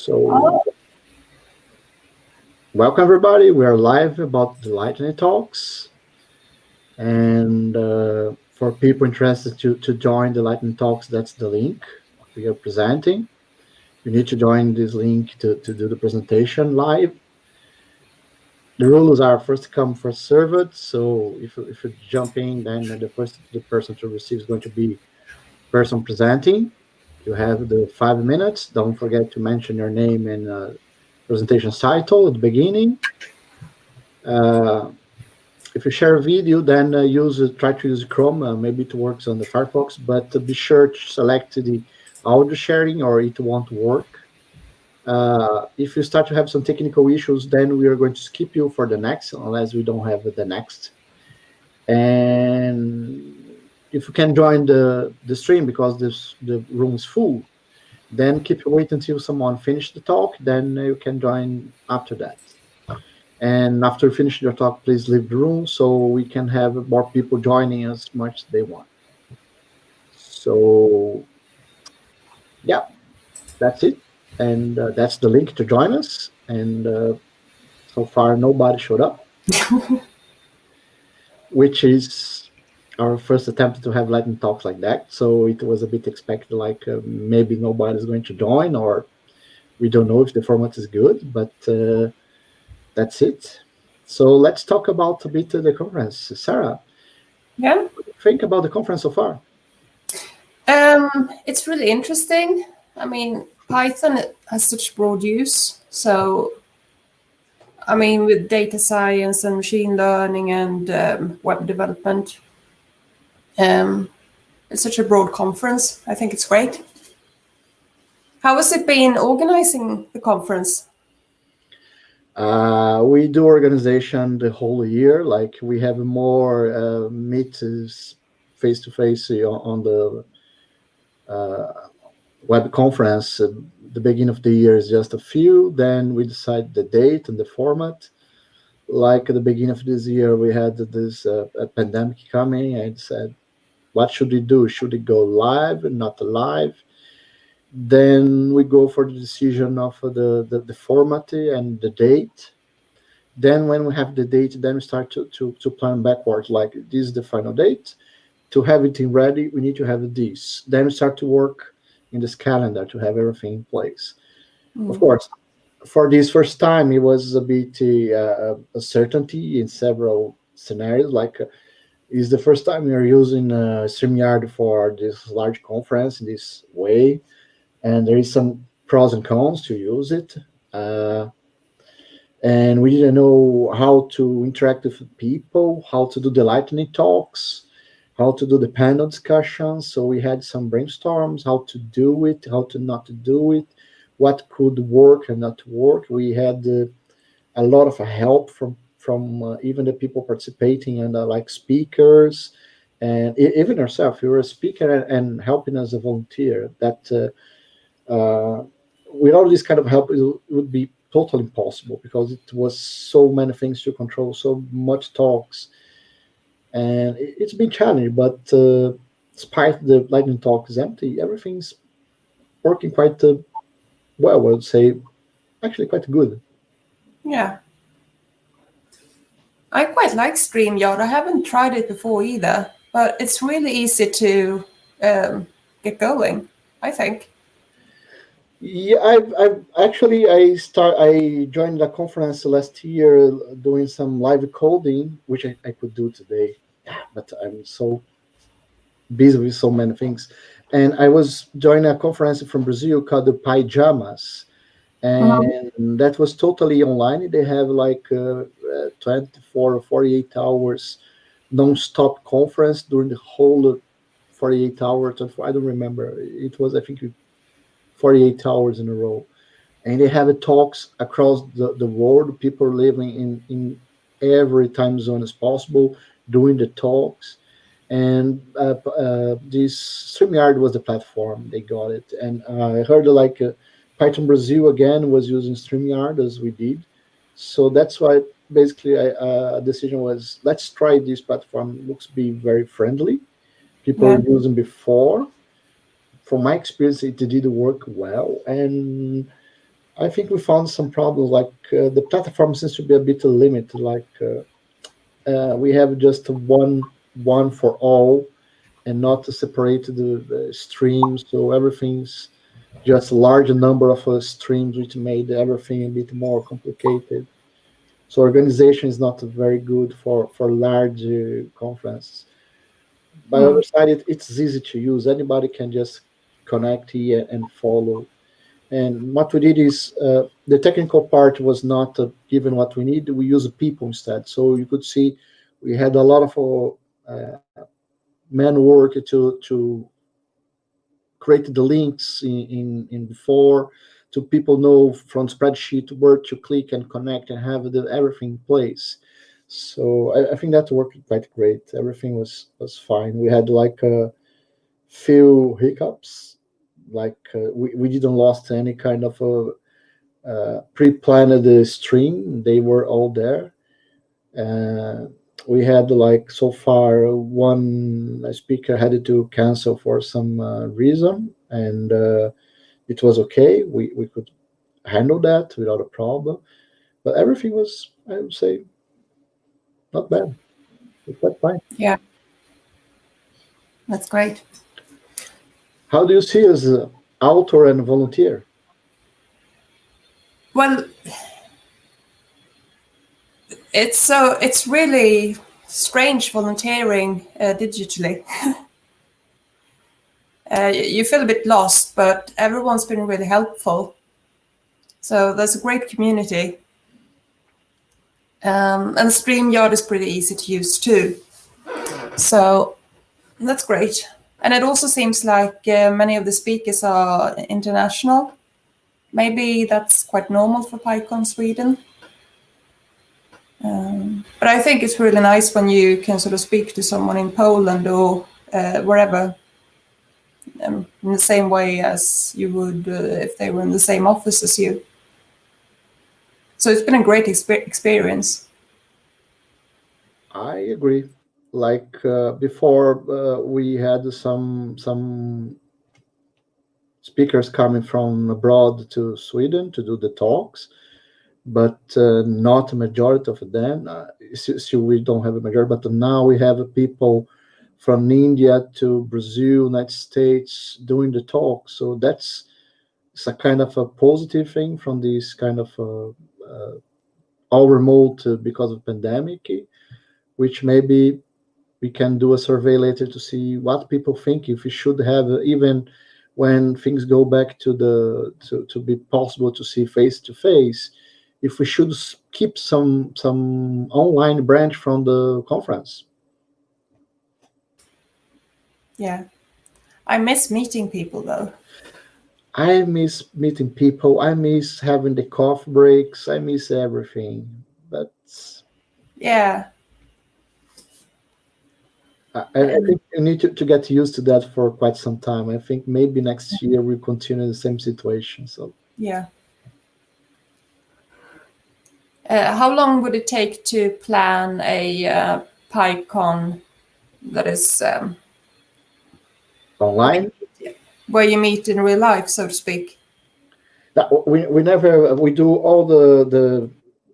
So, welcome everybody. We are live about the Lightning Talks, and for people interested to join the Lightning Talks, that's the link we are presenting. You need to join this link to do the presentation live. The rules are first come, first served. So if you jump in, then the person to receive is going to be person presenting. You have the 5 minutes. Don't forget to mention your name and presentation title at the beginning. Uh, if you share a video, then try to use Chrome. Maybe it works on the Firefox, but be sure to select the audio sharing or it won't work. If you start to have some technical issues, then we are going to skip you for the next, unless we don't have the next. And if you can join the stream because the room is full, then keep wait until someone finish the talk. Then you can join after that. And after you finish your talk, please leave the room so we can have more people joining as much as they want. So, yeah, that's it. And that's the link to join us. And so far, nobody showed up, which is our first attempt to have Lightning Talks like that. So it was a bit expected, like maybe nobody's going to join, or we don't know if the format is good, but that's it. So let's talk about a bit of the conference. Sarah, Yeah. what do you think about the conference so far? It's really interesting. I mean, Python has such broad use. So, I mean, with data science and machine learning and web development, it's such a broad conference. I think it's great. How has it been organizing the conference? We do organization the whole year. Like we have more meets face-to-face on the web conference. The beginning of the year is just a few. Then we decide the date and the format. Like at the beginning of this year, we had this pandemic coming and said, what should we do? Should it go live and not live? Then we go for the decision of the format and the date. Then when we have the date, then we start to plan backwards, like this is the final date. To have everything ready, we need to have this. Then we start to work in this calendar to have everything in place. Of course, for this first time, it was a bit a certainty in several scenarios. Like, it's the first time we are using StreamYard for this large conference in this way, and there is some pros and cons to use it. And we didn't know how to interact with people, how to do the lightning talks, how to do the panel discussions. So we had some brainstorms, how to do it, how to not to do it, what could work and not work. We had a lot of help from even the people participating and like speakers, and even ourselves. We were a speaker and helping as a volunteer. That with all this kind of help, it would be totally impossible because it was so many things to control, so much talks, and it's been challenging. But despite the lightning talk is empty, everything's working quite well. I would say actually quite good. Yeah. I quite like StreamYard. I haven't tried it before either, but it's really easy to get going, I think. Yeah, I've actually I joined a conference last year doing some live coding, which I could do today, but I'm so busy with so many things. And I was joining a conference from Brazil called the Pyjamas, and that was totally online. They have like 24 or 48 hours non-stop conference during the whole 48 hours. I don't remember. It was, I think, 48 hours in a row. And they have talks across the world, people living in every time zone as possible, doing the talks. And this StreamYard was the platform, they got it. And I heard like Python Brazil again was using StreamYard as we did. So that's why basically a decision was, let's try this platform. It looks to be very friendly. People were using before. From my experience, it did work well. And I think we found some problems. Like the platform seems to be a bit limited. Like we have just one for all, and not to separate the streams. So everything's just a large number of streams, which made everything a bit more complicated. So organization is not very good for large conferences. By the Hmm. other side, it's easy to use. Anybody can just connect here and follow. And what we did is the technical part was not given what we need. We use people instead. So you could see we had a lot of man work to create the links in before, to people know from spreadsheet where to click and connect and have everything in place. So I think that worked quite great. Everything was fine. We had like a few hiccups, like we didn't lost any kind of a pre-planned stream. They were all there. Uh, we had like so far one speaker had to cancel for some reason, and it was okay. We could handle that without a problem. But everything was, I would say, not bad. It went fine. Yeah, that's great. How do you see as an author and volunteer? Well, it's really strange volunteering digitally. You feel a bit lost, but everyone's been really helpful. So there's a great community. And StreamYard is pretty easy to use too. So that's great. And it also seems like many of the speakers are international. Maybe that's quite normal for PyCon Sweden. But I think it's really nice when you can sort of speak to someone in Poland or wherever in the same way as you would if they were in the same office as you. So it's been a great experience. I agree. Like before, we had some speakers coming from abroad to Sweden to do the talks, but not a majority of them. Still, we don't have a majority, but now we have people from India to Brazil, United States doing the talk. So that's it's a kind of a positive thing from this kind of all remote because of pandemic, which maybe we can do a survey later to see what people think if we should have even when things go back to be possible to see face to face, if we should keep some online branch from the conference. Yeah. I miss meeting people though. I miss meeting people. I miss having the coffee breaks. I miss everything. But Yeah. I think you need to get used to that for quite some time. I think maybe next year we continue the same situation. So Yeah. How long would it take to plan a PyCon that is online, where you meet in real life, so to speak? we never we do all the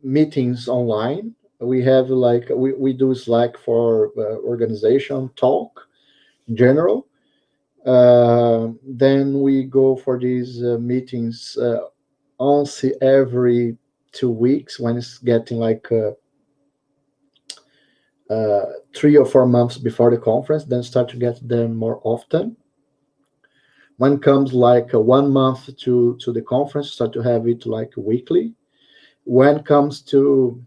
meetings online. We have like we do Slack for organization talk in general. Then we go for these meetings once every 2 weeks when it's getting like 3 or 4 months before the conference. Then start to get them more often. When comes like 1 month to the conference, start to have it like weekly. When comes to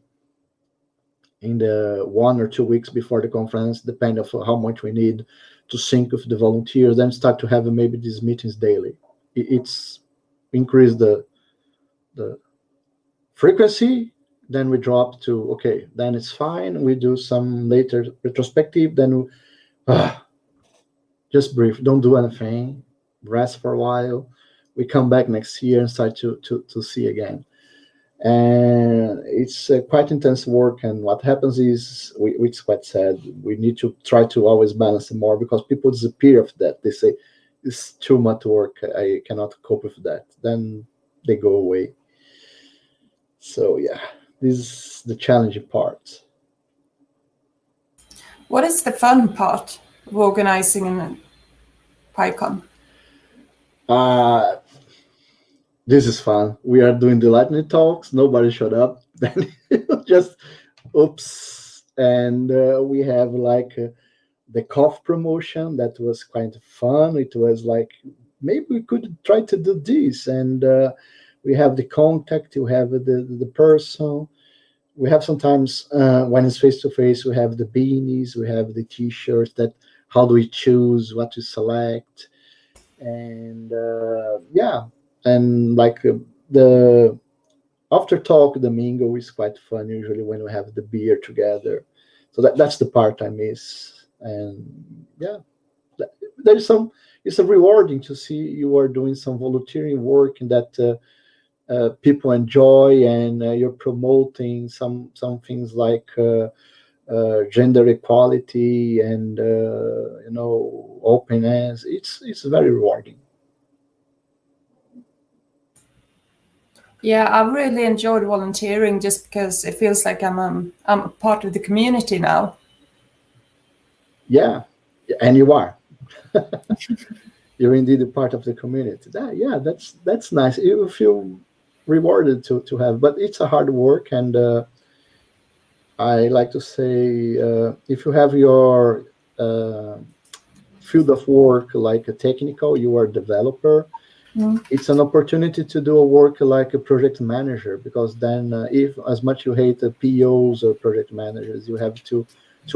in the 1 or 2 weeks before the conference, depending on how much we need to sync with the volunteers, then start to have maybe these meetings daily. It's increase the frequency, then we drop to okay, then it's fine. We do some later retrospective, then just brief, don't do anything, rest for a while. We come back next year and start to see again. And it's quite intense work. And what happens is, it's quite sad. We need to try to always balance it more because people disappear of that. They say it's too much work. I cannot cope with that. Then they go away. So yeah, this is the challenging part. What is the fun part of organizing a PyCon? Uh, this is fun. We are doing the lightning talks. Nobody showed up. Then just oops. And we have like the cough promotion that was quite fun. It was like maybe we could try to do this, and we have the contact. You have the person. We have sometimes when it's face to face, we have the beanies, we have the t-shirts. That how do we choose what to select, and yeah, and like the after talk, the mingle is quite fun usually when we have the beer together. So that's the part I miss, and yeah, there's some. It's a rewarding to see you are doing some volunteering work and that people enjoy, and you're promoting some things like gender equality and openness. It's very rewarding. Yeah, I really enjoyed volunteering just because it feels like I'm a part of the community now. Yeah, and you are. You're indeed a part of the community. Yeah, that's nice. You feel rewarded to have, but it's a hard work, and I like to say if you have your uh, field of work like a technical, you are a developer, Mm. it's an opportunity to do a work like a project manager, because then if as much you hate the POs or project managers, you have to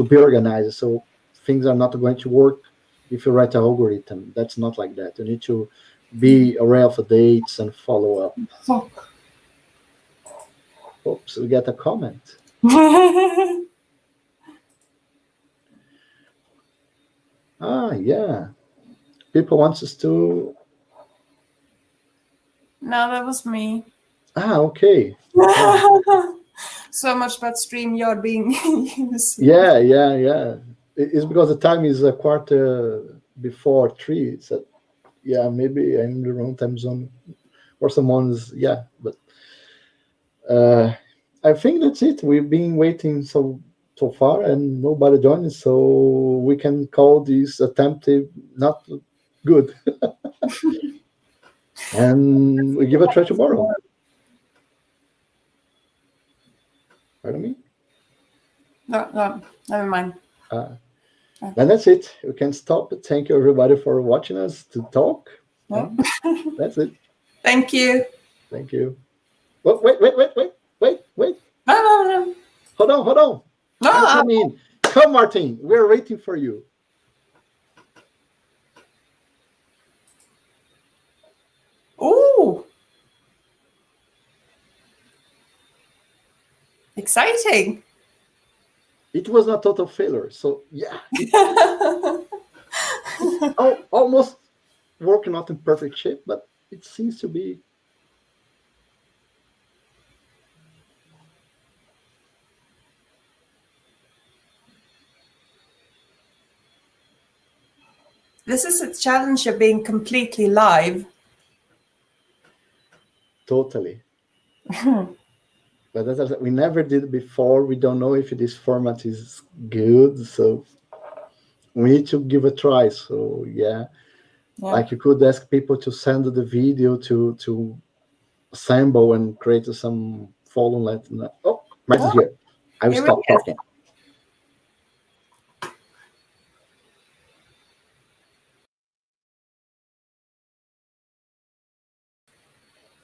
be organized. So things are not going to work if you write an algorithm. That's not like that. You need to be aware of the dates and follow up. Fuck. Oops, we get a comment. Ah, yeah. People wants us to. No, that was me. Ah, okay. Yeah, So much about StreamYard being used. yeah. It's because the time is a quarter before 3. So yeah, maybe I'm in the wrong time zone, or someone's, yeah. But uh, I think that's it. We've been waiting so far, and nobody joined, so we can call this attempt not good, and we give a try tomorrow. Pardon me. No, no, never mind. Uh, then that's it. We can stop. Thank you everybody for watching us to talk, No. and that's it. Thank you. Thank you. Wait. No, no, no. Hold on. No, I'm coming. Come, Martin. We're waiting for you. ooh, exciting. It was not total failure. So yeah, almost working not in perfect shape, but it seems to be. This is a challenge of being completely live. Totally. But as we never did before. We don't know if this format is good, so we need to give a try. So yeah, Yeah. like you could ask people to send the video to assemble and create some follow. Oh, Martin's here. I will Here stop it is. talking.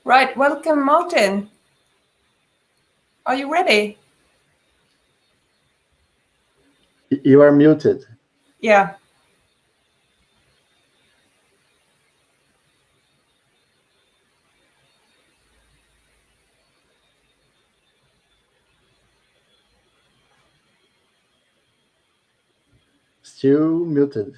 Right, welcome, Martin. Are you ready? You are muted. Yeah. Still muted.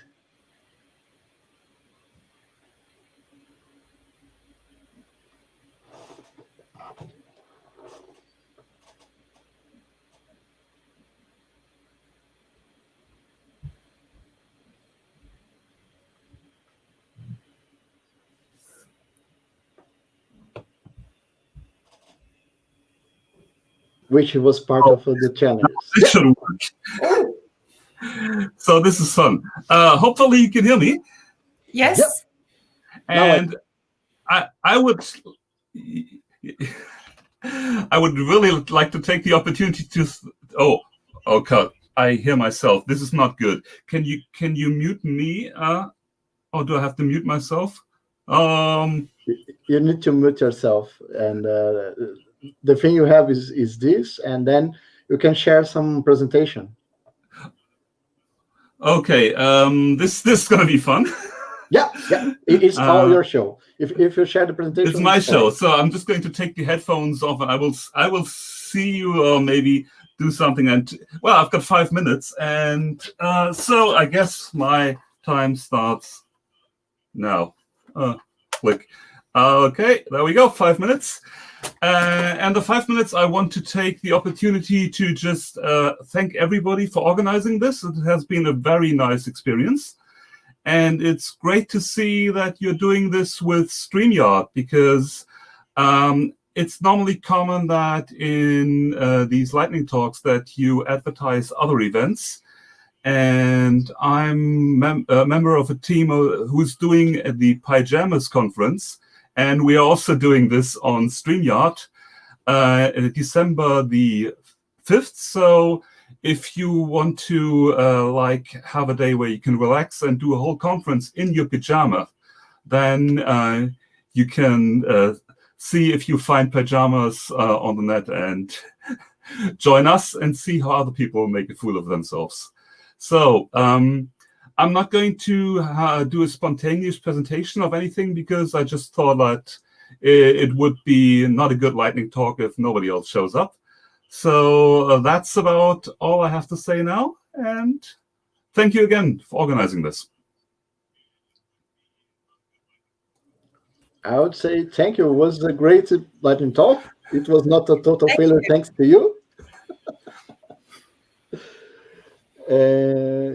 which was part of the challenges. This should work. Oh, So this is fun. Hopefully you can hear me. yes. Yep. Now And I would really like to take the opportunity to. Okay. I hear myself. This is not good. Can you mute me? Or do I have to mute myself? You need to mute yourself, and the thing you have is this, and then you can share some presentation. Okay. This is gonna be fun. Yeah. It's all your show. If you share the presentation, It's my show, so I'm just going to take the headphones off, and I will see you, or maybe do something. And well, I've got 5 minutes, and so I guess my time starts now. Click. Okay, there we go. 5 minutes. And the 5 minutes, I want to take the opportunity to just thank everybody for organizing this. It has been a very nice experience. And it's great to see that you're doing this with StreamYard, because it's normally common that in these lightning talks that you advertise other events. And I'm a member of a team who's doing the Pyjamas conference. And we are also doing this on StreamYard December the 5th. So if you want to have a day where you can relax and do a whole conference in your pajama, then you can see if you find pajamas on the net and join us and see how other people make a fool of themselves. So I'm not going to do a spontaneous presentation of anything, because I just thought that it would be not a good lightning talk if nobody else shows up. So that's about all I have to say now. And thank you again for organizing this. I would say thank you. It was a great lightning talk. It was not a total failure, thanks to you.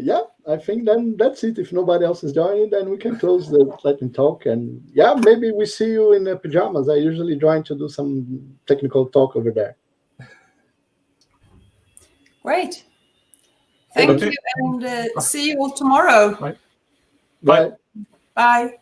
Yeah, I think then that's it. If nobody else is joining, then we can close the lightning talk. And yeah, maybe we see you in pajamas. I usually join to do some technical talk over there. Great. Thank you, and see you all tomorrow. Bye. Bye. Bye.